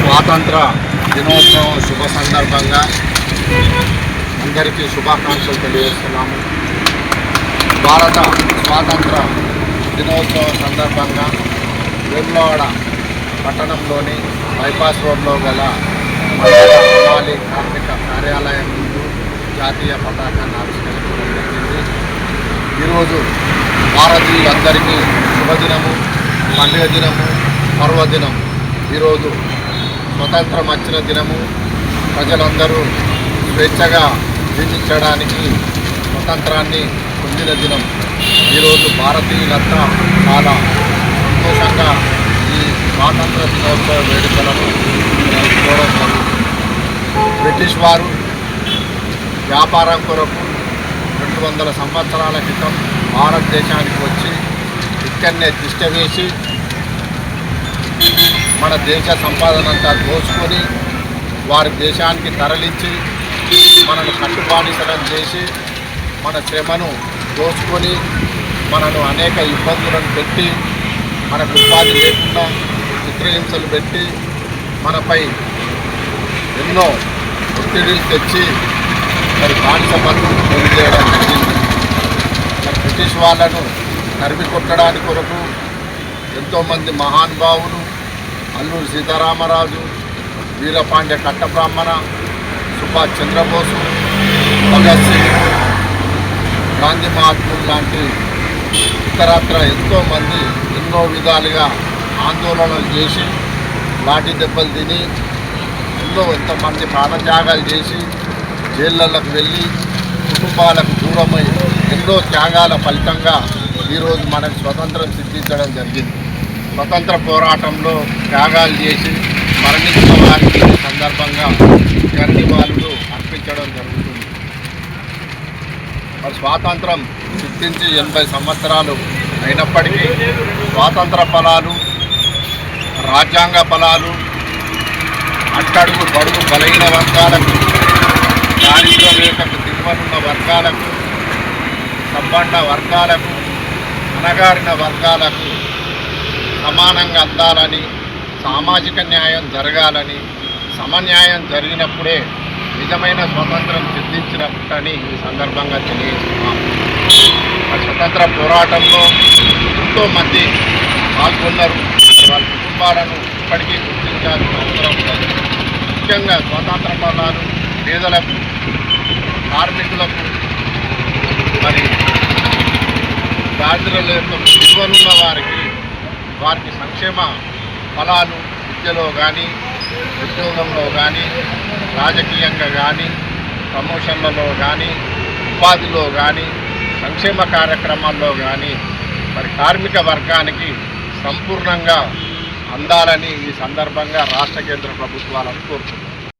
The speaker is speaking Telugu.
స్వాతంత్ర దినోత్సవం శుభ సందర్భంగా అందరికీ శుభాకాంక్షలు తెలియజేస్తున్నాము. భారత స్వాతంత్ర దినోత్సవం సందర్భంగా వేములవాడ పట్టణంలోని బైపాస్ రోడ్లో గల హమాలి కార్మిక కార్యాలయం ముందు జాతీయ పతాకాన్ని ఆవిష్కరించడం జరిగింది. ఈరోజు భారతీయులందరికీ శుభదినము, పండుగ దినము, పర్వదినము. ఈరోజు స్వతంత్రం వచ్చిన దినము, ప్రజలందరూ స్వేచ్ఛగా జీవించడానికి స్వతంత్రాన్ని పొందిన దినం. ఈరోజు భారతీయులంతా చాలా సంతోషంగా ఈ స్వాతంత్ర దినోత్సవ వేడుకలను జరుపుకోవడం జరుగుతుంది. బ్రిటిష్ వారు వ్యాపారం కొరకు 200 సంవత్సరాల క్రితం భారతదేశానికి వచ్చి ఇక్కడనే తిష్ట వేసి మన దేశ సంపాదనంతా దోచుకొని వారి దేశానికి తరలించి మనను కట్టుబానిసలం చేసి మన శ్రమను దోచుకొని మనను అనేక ఇబ్బందులను పెట్టి మనకు ఉపాధి లేకుండా చిత్రహింసలు పెట్టి మనపై ఎన్నో ఒత్తిడిలు తెచ్చి మరి బానిస బతుకు తెలియజేయడం జరిగింది. బ్రిటిష్ వాళ్ళను తరిమి కొట్టడానికి కొరకు ఎంతోమంది మహానుభావులు అల్లూరి సీతారామరాజు, వీరపాండ్య కట్టబ్రాహ్మణ, సుభాష్ చంద్రబోసు, భగత్ సింగ్, గాంధీ మహాత్ములు లాంటి ఇతరత్ర ఎంతోమంది ఎన్నో విధాలుగా ఆందోళనలు చేసి లాఠీ దెబ్బలు తిని ఎంతోమంది ప్రాణత్యాగాలు చేసి జైళ్ళకు వెళ్ళి కుటుంబాలకు దూరమై ఎన్నో త్యాగాల ఫలితంగా ఈరోజు మనకు స్వతంత్రం సిద్ధించడం జరిగింది. స్వతంత్ర పోరాటంలో త్యాగాలు చేసి మరణించిన వారికి సందర్భంగా నివాళులు అర్పించడం జరుగుతుంది. మరి స్వాతంత్రం సిద్ధించి 80 సంవత్సరాలు అయినప్పటికీ స్వాతంత్ర ఫలాలు, రాజ్యాంగ ఫలాలు అట్టడుగు బడుగు బలహీన వర్గాలకు, దారిద్ర్య రేఖకు దిగువనున్న వర్గాలకు, సంబంధ వర్గాలకు, అణగారిన వర్గాలకు సమానంగా అందాలని, సామాజిక న్యాయం జరగాలని, సమన్యాయం జరిగినప్పుడే నిజమైన స్వతంత్రం సిద్ధించినట్టని ఈ సందర్భంగా తెలియజేస్తున్నాం. స్వతంత్ర పోరాటంలో ఎంతోమంది పాల్గొన్నారు. వాళ్ళ కుటుంబాలను ఇప్పటికీ గుర్తించాల్సిన అవసరం ఉంది. ముఖ్యంగా స్వాతంత్ర ఫలాలు పేదలకు, కార్మికులకు, మరి దారిద్ర్యంలో విలువలున్న వారికి సంక్షేమ ఫలాలు విద్యలో కానీ, ఉద్యోగంలో కానీ, రాజకీయంగా కానీ, ప్రమోషన్లలో కానీ, ఉపాధిలో కానీ, సంక్షేమ కార్యక్రమాల్లో కానీ మరి కార్మిక వర్గానికి సంపూర్ణంగా అందాలని ఈ సందర్భంగా రాష్ట్ర కేంద్ర ప్రభుత్వాలను కోరుతున్నాం.